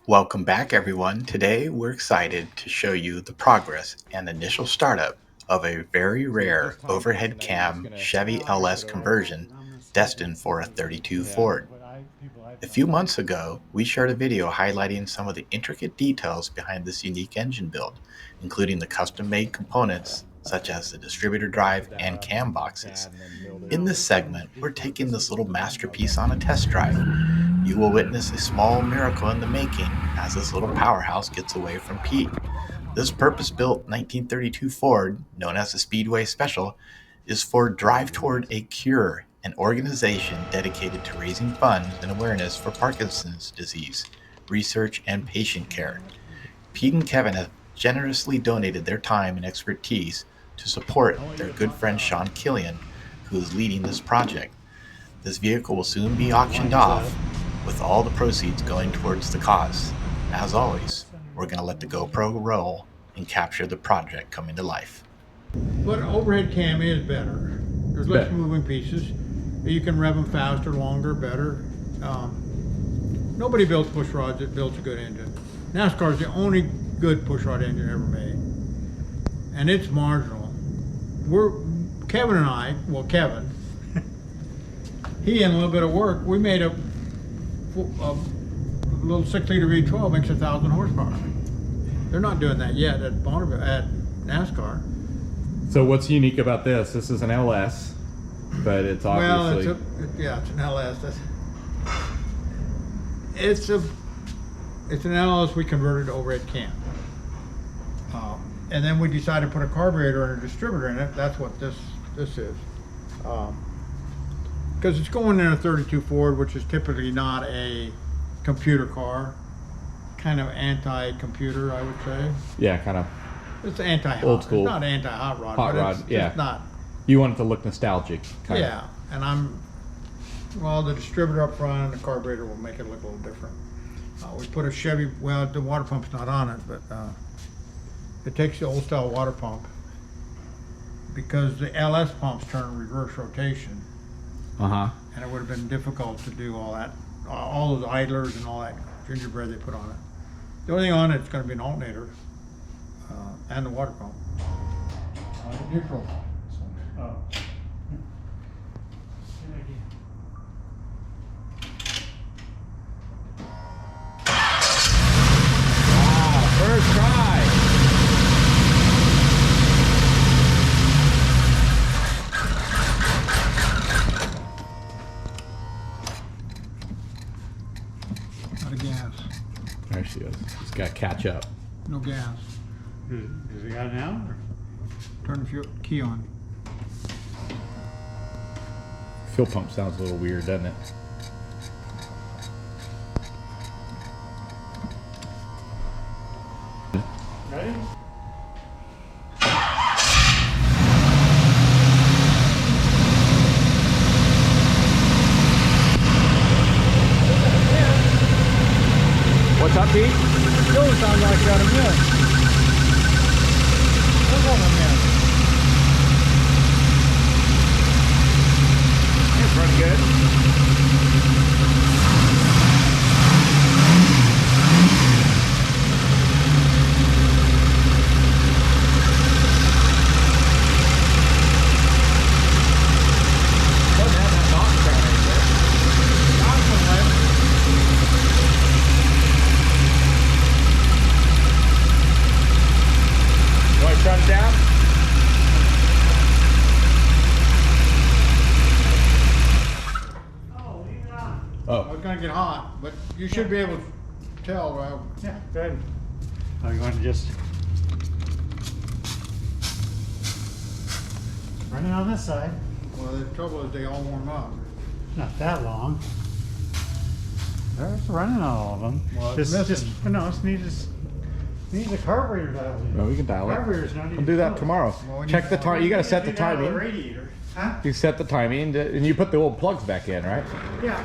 Welcome back, everyone. Today, we're excited to show you the progress and initial startup of a very rare overhead cam Chevy LS conversion destined for a 32 Ford. A few months ago, we shared a video highlighting some of the intricate details behind this unique engine build, including the custom-made components such as the distributor drive and cam boxes. In this segment, we're taking this little masterpiece on a test drive. You will witness a small miracle in the making as this little powerhouse gets away from Pete. This purpose-built 1932 Ford, known as the Speedway Special, is for Drive Toward a Cure, an organization dedicated to raising funds and awareness for Parkinson's disease, research, and patient care. Pete and Kevin have generously donated their time and expertise to support their good friend Sean Killian, who is leading this project. This vehicle will soon be auctioned off, with all the proceeds going towards the cause. As always, we're going to let the GoPro roll and capture the project coming to life. But overhead cam is better. There's less moving pieces. You can rev them faster, longer, better. Nobody builds push rods that builds a good engine. NASCAR is the only good push rod engine ever made, and it's marginal. Kevin and I, well, Kevin, he and a little bit of work, we made a little 6-liter V12 makes 1,000 horsepower. They're not doing that yet at Bonneville, at NASCAR. So what's unique about this? This is an LS, but it's obviously... Well, it's an LS. It's an LS we converted to overhead cam. And then we decided to put a carburetor and a distributor in it. That's what this is. Because it's going in a 32 Ford, which is typically not a computer car. Kind of anti-computer, I would say. Yeah, kind of. It's anti-hot. Old school. It's not anti-hot rod. Hot rod, yeah. It's not. You want it to look nostalgic. Yeah, and the distributor up front and the carburetor will make it look a little different. We put a Chevy, well, the water pump's not on it, but it takes the old style water pump because the LS pumps turn reverse rotation. And it would have been difficult to do all that, all those idlers and all that gingerbread they put on it. The only thing on it's going to be an alternator and the water pump. Neutral. Oh. First try. Out of gas. There she is. It's got to catch up. No gas. Does it got it now? Turn the key on. Fuel pump sounds a little weird, doesn't it? Ready? What's up, Pete? Still sounds like got a miss. Look at a miss. It's running good. Shut it down. Oh, leave it on. Oh, it's gonna get hot, but you should be able to tell, right? Yeah, go ahead. Are you going to just run it on this side? Well, the trouble is they all warm up. Not that long. There's running on all of them. Well, it's missing. Needs a carburetor dialed in. Well, we can dial it. Carburetor's not even We'll do that close. tomorrow. Well, when Check the time. You got to set the Need to dial timing. radiator. Huh? You set the timing, and you put the old plugs back in, right? Yeah.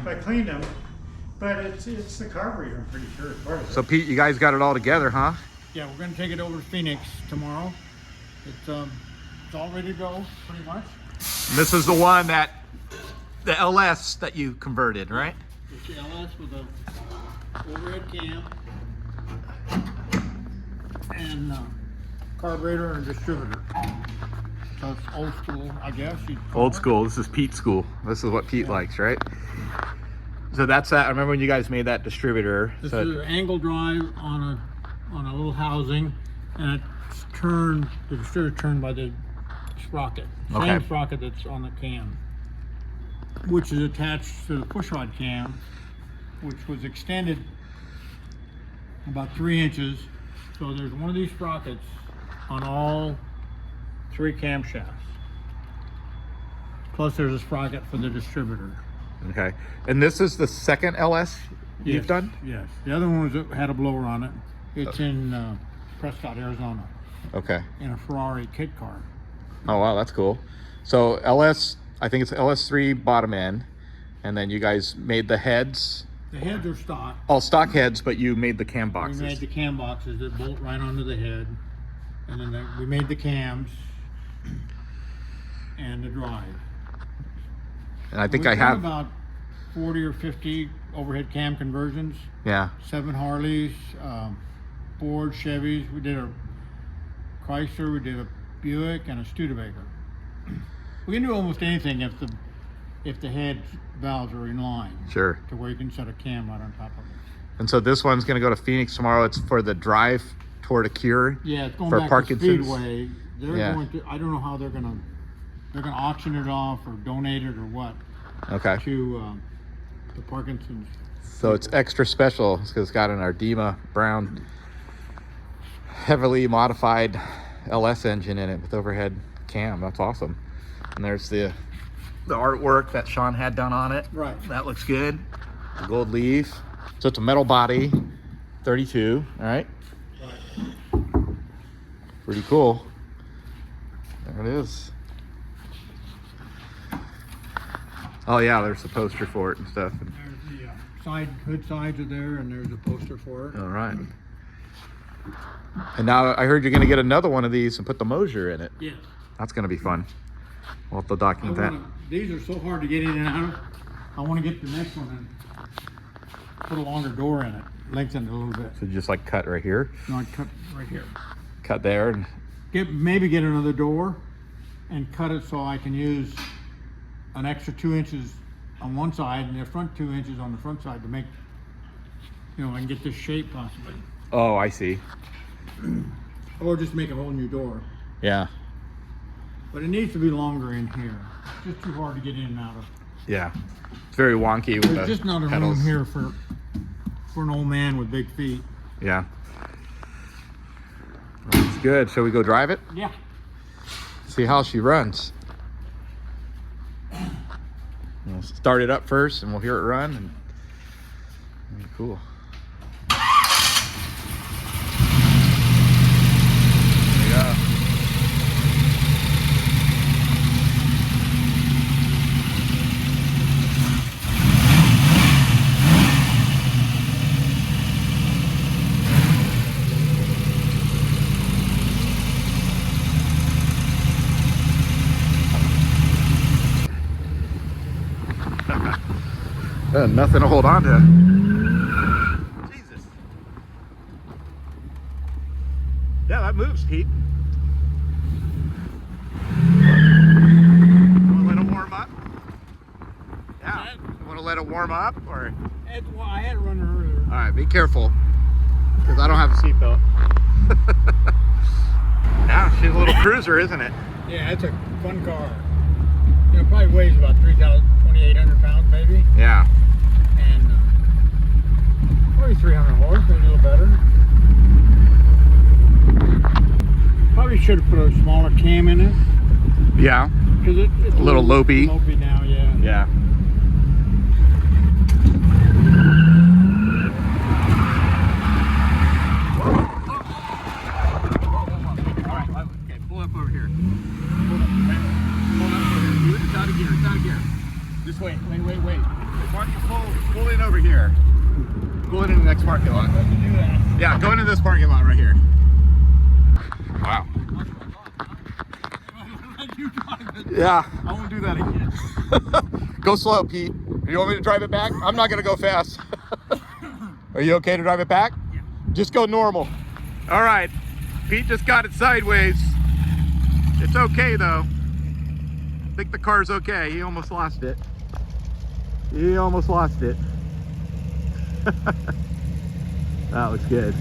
I cleaned them, but it's the carburetor. I'm pretty sure. It's part of it. So Pete, you guys got it all together, huh? Yeah, we're gonna take it over to Phoenix tomorrow. It's all ready to go, pretty much. This is the one the LS that you converted, right? It's the LS with a overhead cam, and carburetor and distributor. So it's old school, I guess. Old school. This is Pete school. This is what Pete likes, right? So that's that. I remember when you guys made that distributor. This So is an angle drive on a little housing, and it's turned. The distributor turned by the sprocket. Same Okay. sprocket that's on the cam, which is attached to the pushrod cam, which was extended about 3 inches. So there's one of these sprockets on all 3 camshafts. Plus there's a sprocket for the distributor. okay. And this is the second LS you've Yes, done? Yes. The other one had a blower on it. It's in Prescott, Arizona, Okay. in a Ferrari kit car. Oh wow, that's cool. So LS, I think it's LS3 bottom end, and then you guys made the heads, The heads are stock. all stock heads, but you made the cam boxes. We made the cam boxes that bolt right onto the head, and then we made the cams and the drive. And I think We've I done have, about 40 or 50 overhead cam conversions. yeah. 7 Harleys, Ford, Chevys. We did a Chrysler, we did a Buick, and a Studebaker. We can do almost anything if the head valves are in line, Sure. to where you can set a cam right on top of it. And so this one's gonna go to Phoenix tomorrow. It's for the drive toward a Quirin. Yeah, it's going For back Parkinson's? to Speedway. They're Yeah. going to. I don't know how they're gonna auction it off or donate it or what Okay. to the Parkinson's. So it's extra special because it's got an Aardema Braun heavily modified LS engine in it with overhead cam. That's awesome. And there's the artwork that Sean had done on it. Right. That looks good. The gold leaf. So it's a metal body, 32. All right. Pretty cool. There it is. Oh yeah, there's the poster for it and stuff. There's the hood sides are there, and there's a poster for it. All right. And now I heard you're going to get another one of these and put the Mosier in it. Yes. That's going to be fun. We'll have to document that. These are so hard to get in and out of. I want to get the next one and put a longer door in it, lengthen it a little bit. So just like cut right here, No, I cut right here. cut there, and Maybe get another door and cut it so I can use an extra 2 inches on one side and the front 2 inches on the front side to make, I can get this shape possibly. oh, I see. Or just make a whole new door. Yeah, But it needs to be longer in here. It's just too hard to get in and out of. yeah. It's very wonky with There's the just not a pedals. room here for an old man with big feet. Yeah. Well, it's good. Shall we go drive it? Yeah. See how she runs. We'll start it up first, and we'll hear it run. And it'll be cool. There you go. Nothing to hold on to. Jesus. Yeah, that moves, Pete. Want to let it warm up? Yeah. Want to let it warm up, or? I had to run her earlier. All right, be careful, because I don't have a seatbelt. Yeah, she's a little cruiser, isn't it? Yeah, it's a fun car. It probably weighs about 2,800 pounds, maybe. Yeah. And probably 300 horse, maybe a little better. Probably should have put a smaller cam in it. Yeah. Because it's A little lopey. Lopey now, yeah. Yeah. All right, okay, pull up over here. Pull up over here. It's out of gear, it's out of gear. Just wait. Pull in over here. Pull in the next parking lot. Let's do that. Yeah, go into this parking lot right here. Wow. You drive it. Yeah. I won't do that again. Go slow, Pete. You want me to drive it back? I'm not gonna go fast. Are you okay to drive it back? Yeah. Just go normal. All right. Pete just got it sideways. It's okay though. I think the car's okay. He almost lost it. He almost lost it. That looks good.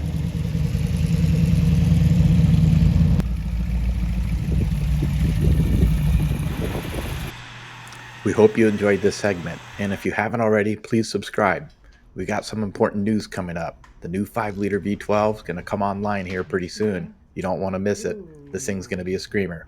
We hope you enjoyed this segment, and if you haven't already, please subscribe. We got some important news coming up. The new 5-liter V12 is going to come online here pretty soon. You don't want to miss it. This thing's going to be a screamer.